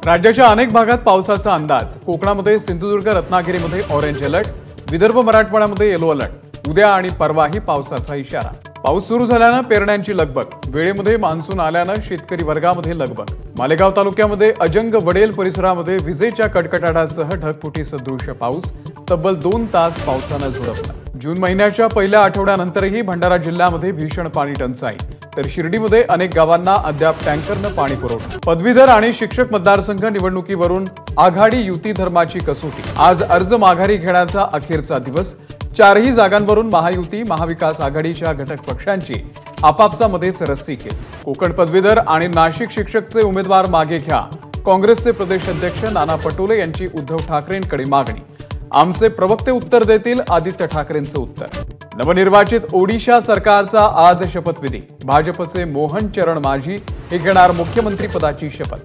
राज्याच्या अनेक भागात पावसाचा अंदाज। कोकणामध्ये सिंधुदुर्ग रत्नागिरीमध्ये ऑरेंज अलर्ट, विदर्भ मराठवाड्यामध्ये येलो अलर्ट। उद्या आणि परवाही पावसाचा इशारा। पाऊस सुरू झाल्याने पेरण्यांची लगबग, वेळेमध्ये मान्सून आल्याने शेतकरी वर्गामध्ये लगबग। मालेगाव तालुक्यामध्ये अजंग वडेल परिसरामध्ये विजेच्या कडकडाटासह ढगफुटी सदृश पाऊस, तब्बल 2 तास पावसाने झोडपला। जून महिन्याच्या पहिल्या आठवड्यानंतरही भंडारा जिल्ह्यामध्ये भीषण पाणी टंचाई, तर शिर्डीमध्ये अनेक गावांना अद्याप टँकरने पाणी पुरवठा। पदवीधर आणि शिक्षक मतदारसंघ निवडणुकीवरून आघाडी युती धर्माची कसोटी। आज अर्ज माघारी घेण्याचा अखेरचा दिवस। 4ही जागांवरून महायुती महाविकास आघाडीच्या घटक पक्षांची आपापसामध्येच रस्सीखेच। कोकण पदवीधर आणि नाशिक शिक्षकचे उमेदवार मागे घ्या, काँग्रेसचे प्रदेश अध्यक्ष नाना पटोले यांची उद्धव ठाकरेंकडे मागणी। आमचे प्रवक्ते उत्तर देतील, आदित्य ठाकरेंचं उत्तर। नवनिर्वाचित ओडिशा सरकारचा आज शपथविधी। भाजपचे मोहन चरण माझी हे घेणार मुख्यमंत्री पदाची शपथ।